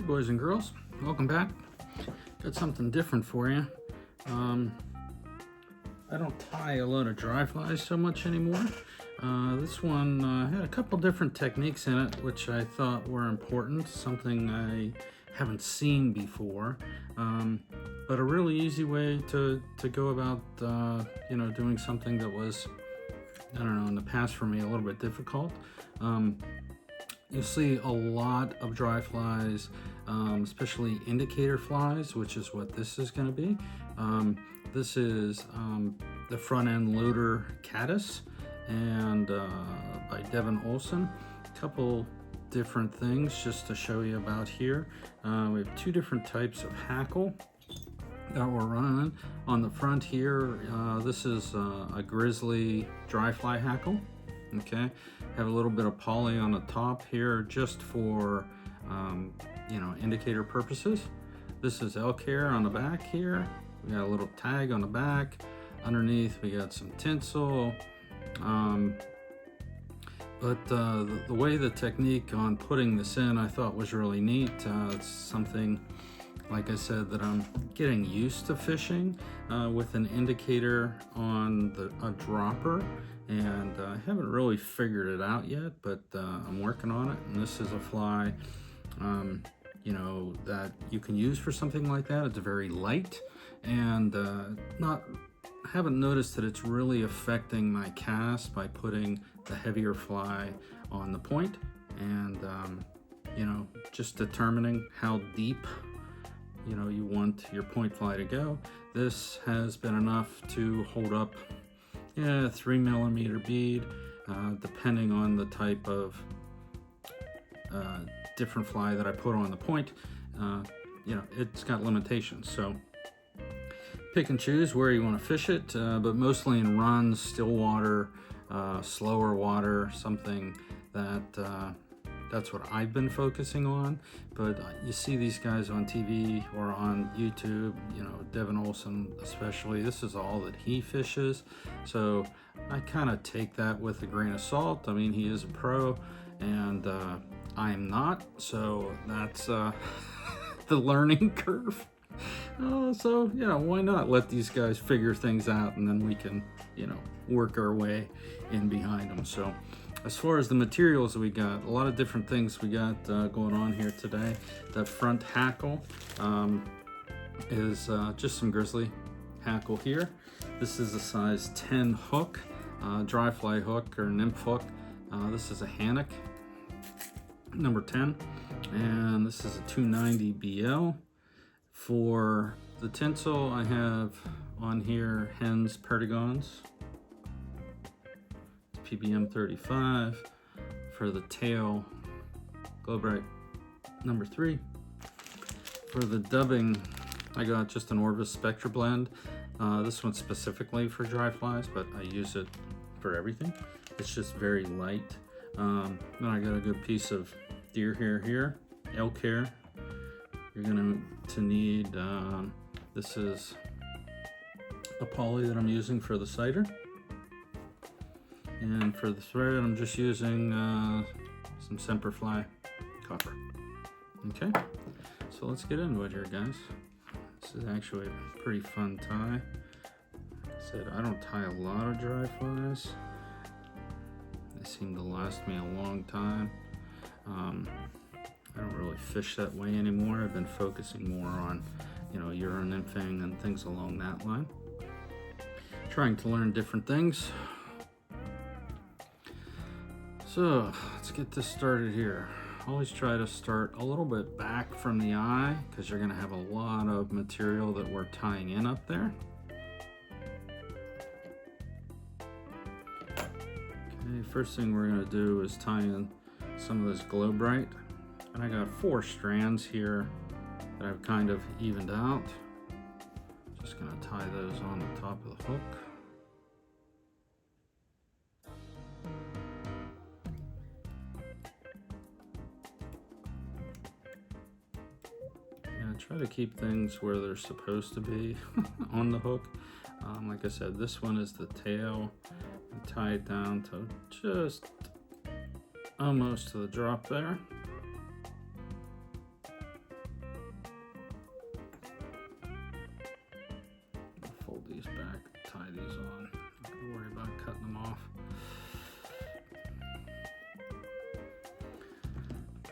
boys and girls, welcome back. Got something different for you. I don't tie a lot of dry flies so much anymore. This one had a couple different techniques in it which I thought were important, something I haven't seen before, but a really easy way to go about doing something that was, I don't know, in the past for me a little bit difficult. You'll see a lot of dry flies, especially indicator flies, which is what this is going to be. This is the Front-End Loader Caddis, and by Devin Olsen. A couple different things just to show you about here. We have two different types of hackle that we're running. On the front here, this is a grizzly dry fly hackle. Okay, have a little bit of poly on the top here just for indicator purposes. This is elk hair on the back here. We got a little tag on the back. Underneath we got some tinsel. But the way the technique on putting this in I thought was really neat. It's something, like I said, that I'm getting used to fishing with an indicator on a dropper, and I haven't really figured it out yet, but I'm working on it. And this is a fly that you can use for something like that. It's very light, and haven't noticed that it's really affecting my cast by putting the heavier fly on the point, and just determining how deep you want your point fly to go. This has been enough to hold up 3mm bead, depending on the type of different fly that I put on the point. It's got limitations, so pick and choose where you want to fish it, but mostly in runs, still water, slower water, something that's what I've been focusing on. But you see these guys on TV or on YouTube, Devin Olsen especially, this is all that he fishes. So I kind of take that with a grain of salt. I mean, he is a pro, and I am not, so that's the learning curve. So why not let these guys figure things out, and then we can work our way in behind them. So as far as the materials, we got a lot of different things we got going on here today. The front hackle is just some grizzly hackle here. This is a size 10 hook, dry fly hook or nymph hook. This is a Hannock number 10, and this is a 290 BL. For the tinsel, I have on here Hen's Perdigons, PBM 35. For the tail, Glow Bright number 3. For the dubbing, I got just an Orvis Spectra blend. This one's specifically for dry flies, but I use it for everything. It's just very light. Then I got a good piece of deer hair here, elk hair. You're going to need, this is a poly that I'm using for the cider. And for the thread, I'm just using some Semperfli copper. Okay, so let's get into it here, guys. This is actually a pretty fun tie. Like I said, I don't tie a lot of dry flies. They seem to last me a long time. I don't really fish that way anymore. I've been focusing more on, Euro nymphing and things along that line. Trying to learn different things. So let's get this started here. Always try to start a little bit back from the eye, because you're going to have a lot of material that we're tying in up there. Okay, first thing we're going to do is tie in some of this Glow Bright. And I got 4 strands here that I've kind of evened out. Just going to tie those on the top of the hook. Try to keep things where they're supposed to be on the hook. Like I said, this one is the tail. I tie it down to just almost to the drop there. these back, tie these on. Not gonna worry about cutting them off.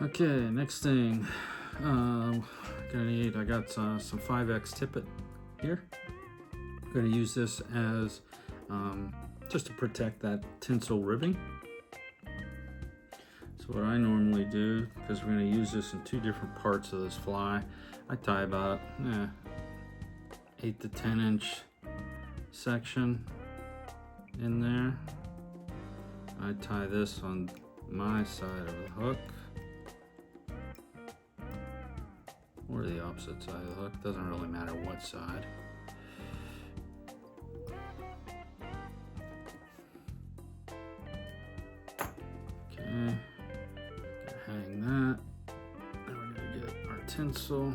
Okay, next thing, gonna need, I got some 5X tippet here. I'm gonna use this as just to protect that tinsel ribbing. So what I normally do, because we're going to use this in 2 different parts of this fly, I tie about 8 to 10 inch section in there. I tie this on my side of the hook, or the opposite side of the hook, doesn't really matter what side. Okay. Hang that. Now we're going to get our tinsel.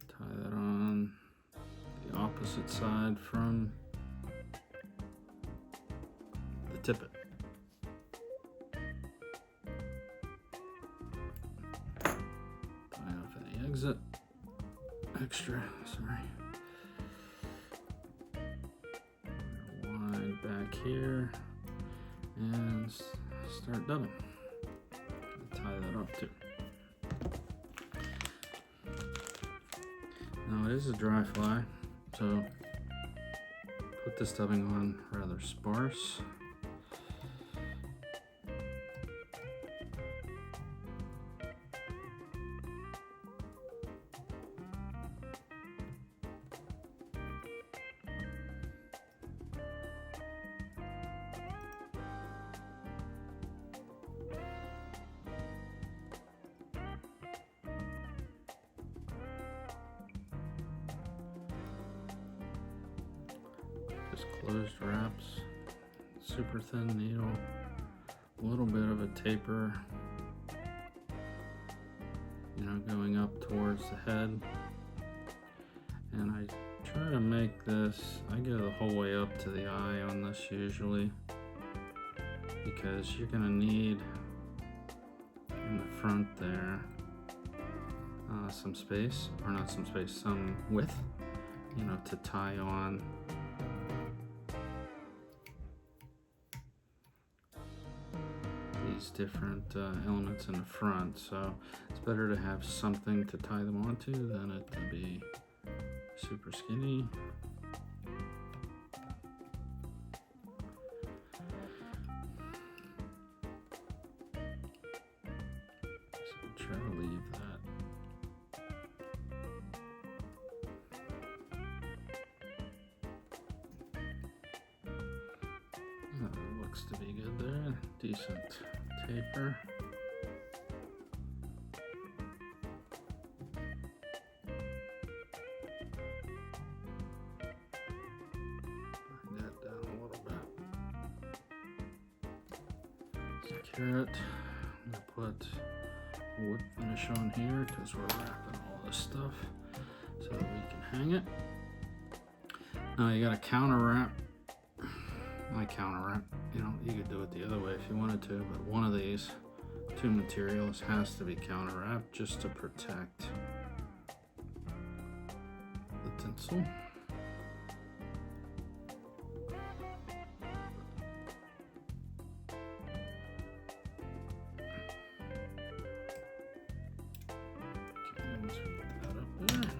Tie that on the opposite side from the tippet. Tie off any exit. Extra, sorry. Wind back here and start dubbing. Tie that off too. Now it is a dry fly, so put this dubbing on rather sparse. Closed wraps, super thin needle, a little bit of a taper, you know, going up towards the head. And I try to make this, I go the whole way up to the eye on this usually, because you're gonna need in the front there some space, or not some space, some width, you know, to tie on these different elements in the front. So it's better to have something to tie them onto than it to be super skinny. So try to leave that. That looks to be good there. Decent taper. Bring that down a little bit. Secure it. I'm gonna put a wood finish on here because we're wrapping all this stuff so that we can hang it. Now you got a counter wrap. My counter wrap, you know, you could do it the other way if you wanted to, but one of these 2 materials has to be counter wrapped just to protect the tinsel. Okay, once we get that up there.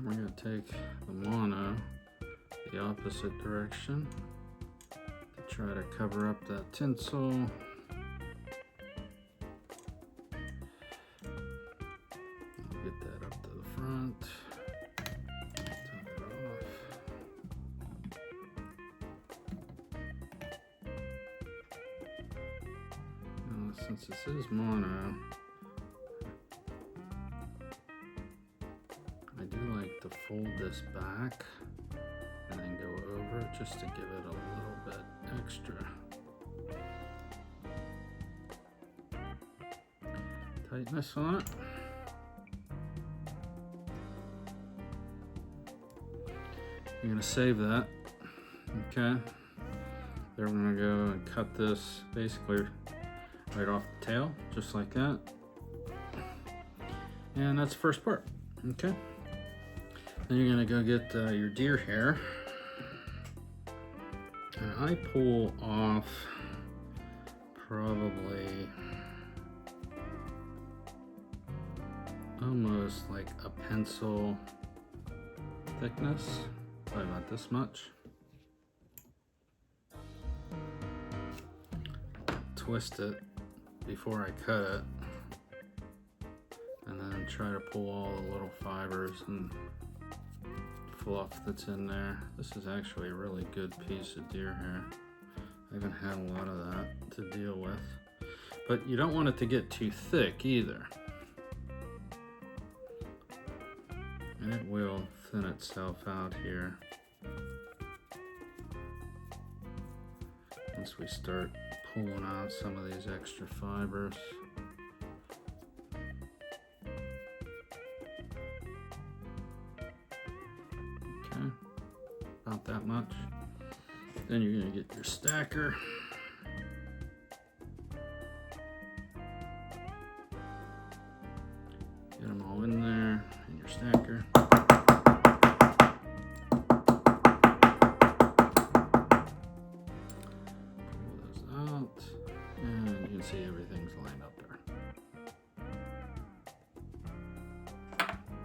We're going to take the mono the opposite direction to try to cover up that tinsel. Get that up to the front. Tie it off. since this is mono, I do like to fold this back and then go over it just to give it a little bit extra tightness on it. You're gonna save that, okay? Then we're gonna go and cut this basically right off the tail, just like that. And that's the first part, okay? Then you're gonna go get your deer hair. And I pull off probably almost like a pencil thickness, probably about this much. Twist it before I cut it, and then try to pull all the little fibers and fluff that's in there. This is actually a really good piece of deer hair. I haven't had a lot of that to deal with, but you don't want it to get too thick either, and it will thin itself out here once we start pulling out some of these extra fibers. Okay, about that much. Then you're gonna get your stacker. Get them all in there in your stacker. See, everything's lined up there.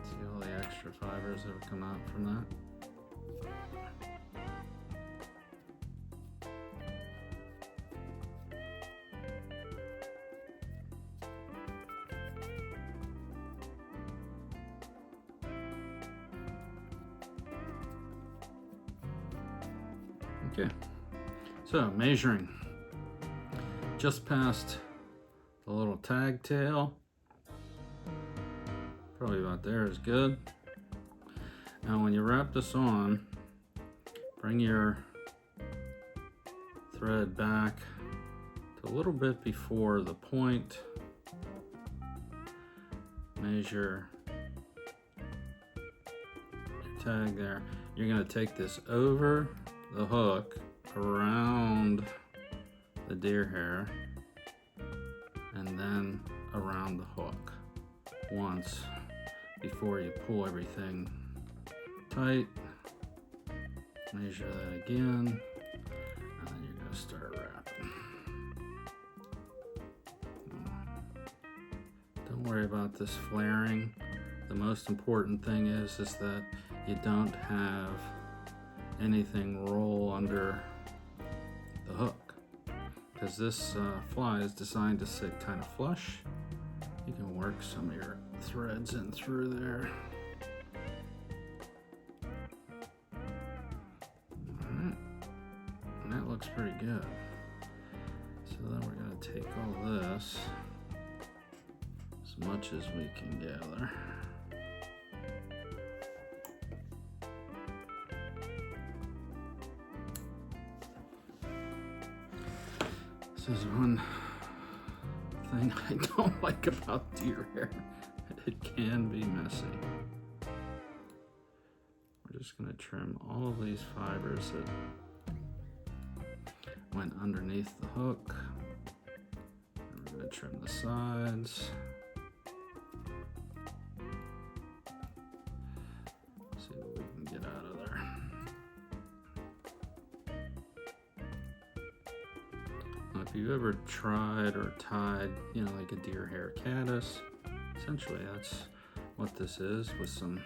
See all the extra fibers that have come out from that. Okay, so measuring. Just past the little tag tail, probably about there is good. Now when you wrap this on, bring your thread back to a little bit before the point, measure your tag there. You're going to take this over the hook, around the deer hair, and then around the hook once before you pull everything tight. Measure that again, and then you're going to start wrapping. Don't worry about this flaring. The most important thing is that you don't have anything roll under the hook, because this fly is designed to sit kind of flush. You can work some of your threads in through there. Alright, and that looks pretty good. So then we're going to take all this, as much as we can gather. This is one thing I don't like about deer hair. It can be messy. We're just going to trim all of these fibers that went underneath the hook. And we're going to trim the sides. See what we can get out of there. Now, if you've ever tried or tied, like a deer hair caddis, essentially that's what this is, with some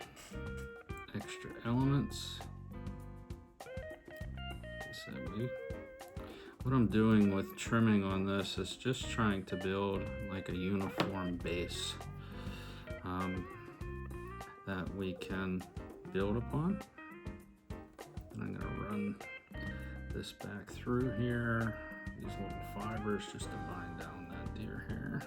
extra elements. What I'm doing with trimming on this is just trying to build like a uniform base that we can build upon. And I'm going to run this back through here, these little fibers, just to bind down that deer hair.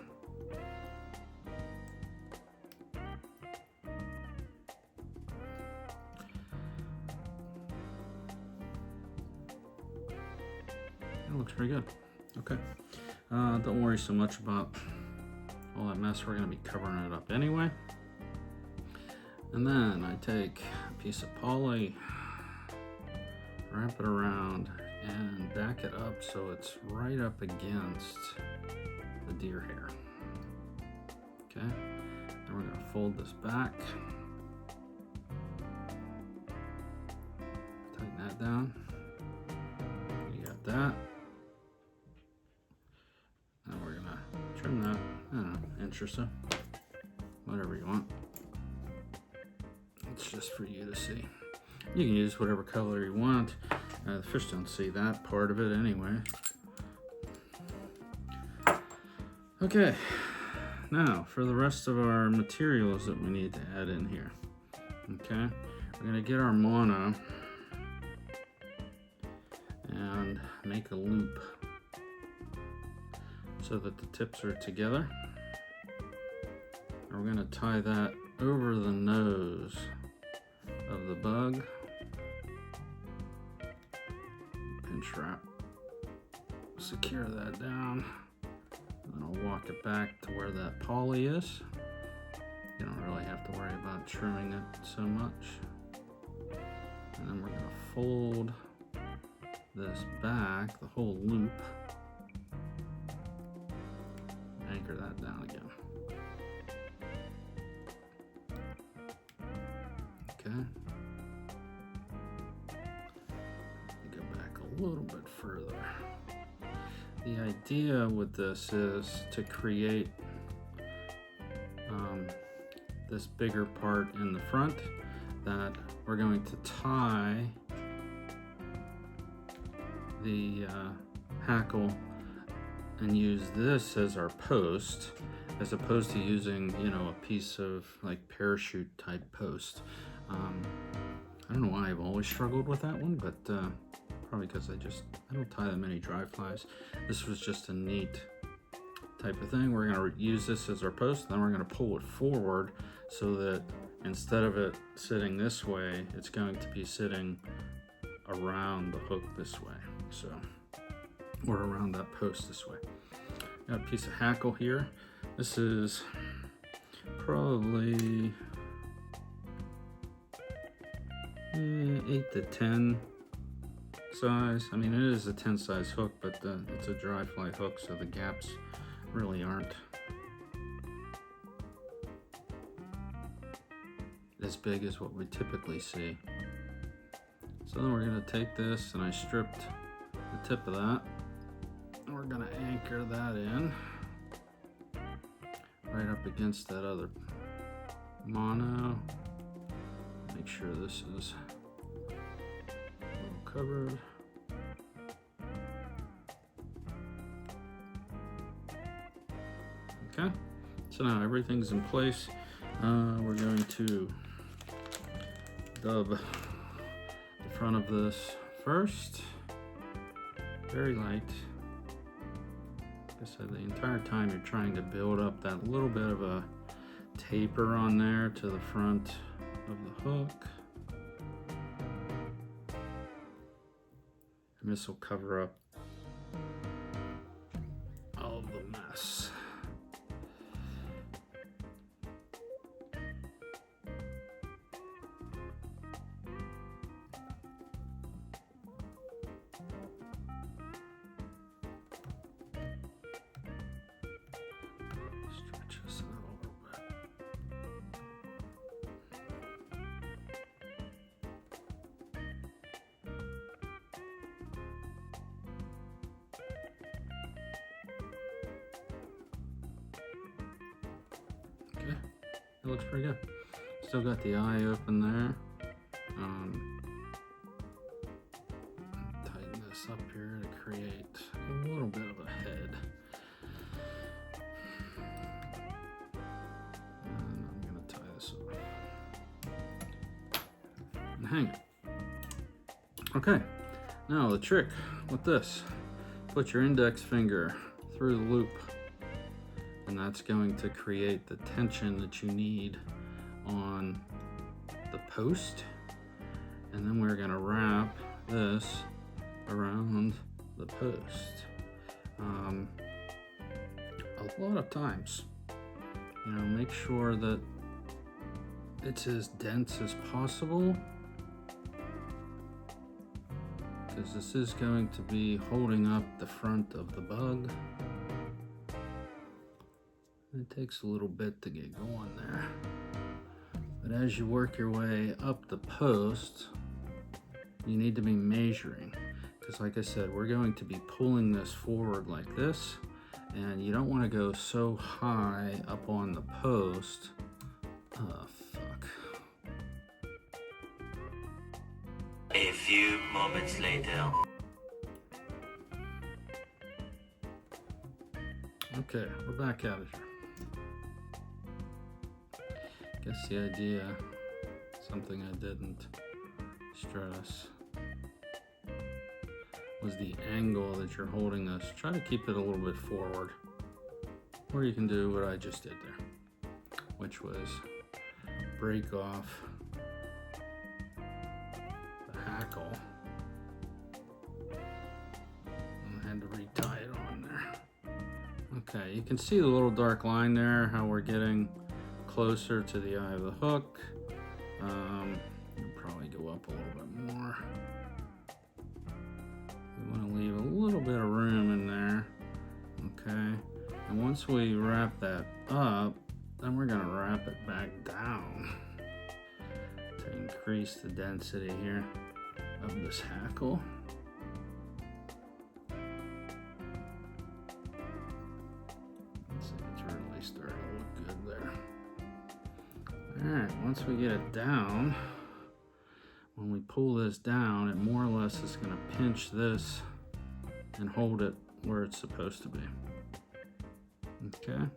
That looks pretty good. Okay. Don't worry so much about all that mess. We're going to be covering it up anyway. And then I take a piece of poly, wrap it around, and back it up so it's right up against the deer hair. Okay, then we're going to fold this back, tighten that down. You got that. And we're going to trim that, I don't know, inch or so, whatever you want. It's just for you to see. You can use whatever color you want. The fish don't see that part of it anyway. Okay, now for the rest of our materials that we need to add in here. Okay, we're gonna get our mono and make a loop so that the tips are together. And we're gonna tie that over the nose of the bug. Pinch wrap, secure that down, and I'll walk it back to where that poly is. You don't really have to worry about trimming it so much. And then we're going to fold this back, the whole loop, anchor that down again. Okay. Go back a little bit further. The idea with this is to create this bigger part in the front that we're going to tie the hackle and use this as our post, as opposed to using, you know, a piece of like parachute type post. I don't know why I've always struggled with that one, but probably because I don't tie that many dry flies. This was just a neat type of thing. We're going to use this as our post, then we're going to pull it forward so that instead of it sitting this way, it's going to be sitting around the hook this way, so, or around that post this way. Got a piece of hackle here. This is probably 8 to 10 size. I mean, it is a 10 size hook, but it's a dry fly hook, so the gaps really aren't as big as what we typically see. So then we're going to take this, and I stripped the tip of that, and we're going to anchor that in right up against that other mono. Make sure this is a little covered. Okay, so now everything's in place. We're going to dub the front of this first, very light. Like I said, the entire time you're trying to build up that little bit of a taper on there to the front of the hook. And this will cover up all of the mess. Stretch this out a little bit. Okay, that looks pretty good. Still got the eye open there. Tighten this up here to create a little bit of a head. And I'm gonna tie this up and hang it. Okay, now the trick with this, put your index finger through the loop and that's going to create the tension that you need on the post. And then we're going to wrap this around the post. A lot of times, make sure that it's as dense as possible, because this is going to be holding up the front of the bug. It takes a little bit to get going there. But as you work your way up the post, you need to be measuring, because like I said, we're going to be pulling this forward like this, and you don't want to go so high up on the post. A few moments later. Okay, we're back out of here. Guess the idea, something I didn't stress, was the angle that you're holding this. Try to keep it a little bit forward. Or you can do what I just did there, which was break off the hackle. And I had to retie it on there. Okay, you can see the little dark line there, how we're getting closer to the eye of the hook. You'll probably go up a little bit more. We want to leave a little bit of room in there. Okay, and once we wrap that up, then we're going to wrap it back down to increase the density here of this hackle. Let's see, it's really starting to look good there. Alright, once we get it down, when we pull this down, it more or less is going to pinch this and hold it where it's supposed to be. Okay.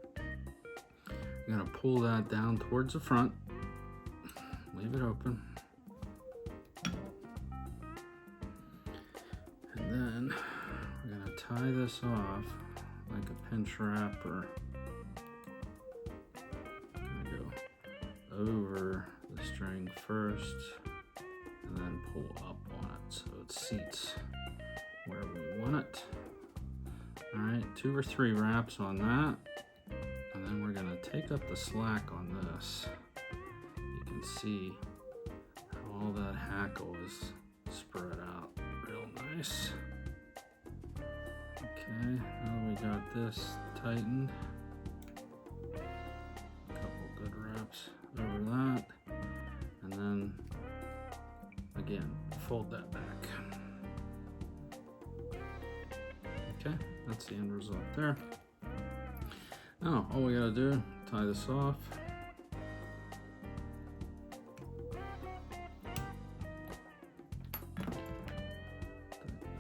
We're going to pull that down towards the front. Leave it open. And then we're going to tie this off like a pinch wrapper. Over the string first, and then pull up on it so it seats where we want it. All right, 2 or 3 wraps on that, and then we're going to take up the slack on this. You can see how all that hackle is spread out real nice. Okay, now we got this tightened. A couple good wraps over that, and then again fold that back. Okay, that's the end result there. Now all we gotta do, tie this off, tighten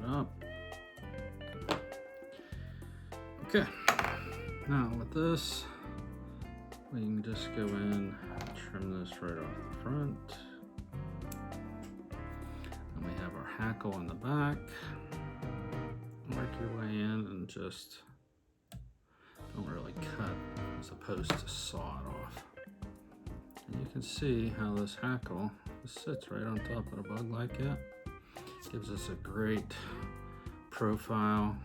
it up. Okay, now with this, we can just go in, trim this right off the front. And we have our hackle in the back. Work your way in and just don't really cut as opposed to saw it off. And you can see how this hackle just sits right on top of the bug like that. Gives us a great profile.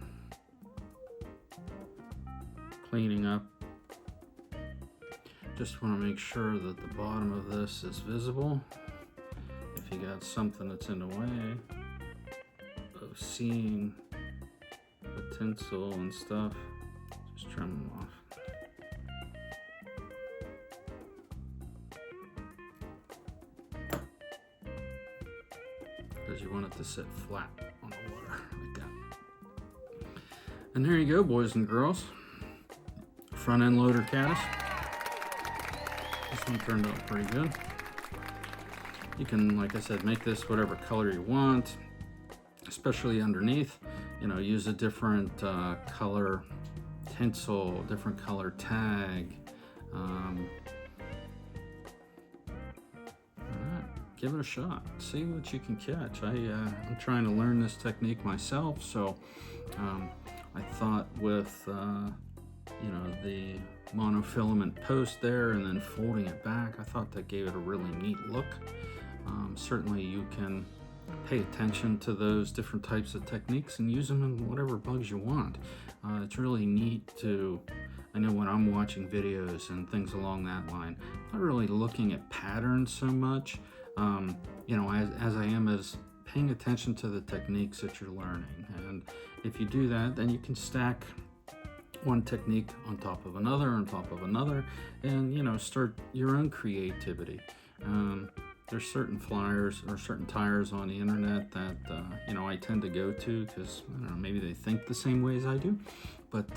Cleaning up. Just want to make sure that the bottom of this is visible. If you got something that's in the way of seeing the tinsel and stuff, just trim them off. Because you want it to sit flat on the water like that. And there you go, boys and girls. Front-End Loader Caddis. This one turned out pretty good. You can, like I said, make this whatever color you want, especially underneath. Use a different color tinsel, different color tag. Give it a shot. See what you can catch. I'm trying to learn this technique myself, so I thought with you know, the monofilament post there and then folding it back. I thought that gave it a really neat look. Certainly you can pay attention to those different types of techniques and use them in whatever bugs you want. It's really neat to, I know when I'm watching videos and things along that line, I'm not really looking at patterns so much, you know, as I am as paying attention to the techniques that you're learning. And if you do that, then you can stack one technique on top of another, on top of another, and, you know, start your own creativity. There's certain flyers or certain tires on the internet that, you know, I tend to go to because, I don't know, maybe they think the same way as I do. But,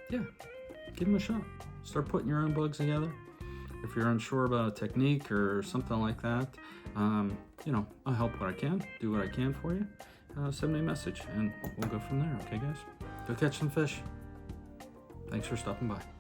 yeah, give them a shot. Start putting your own bugs together. If you're unsure about a technique or something like that, you know, I'll help what I can, do what I can for you. Send me a message and we'll go from there, okay, guys? Go catch some fish. Thanks for stopping by.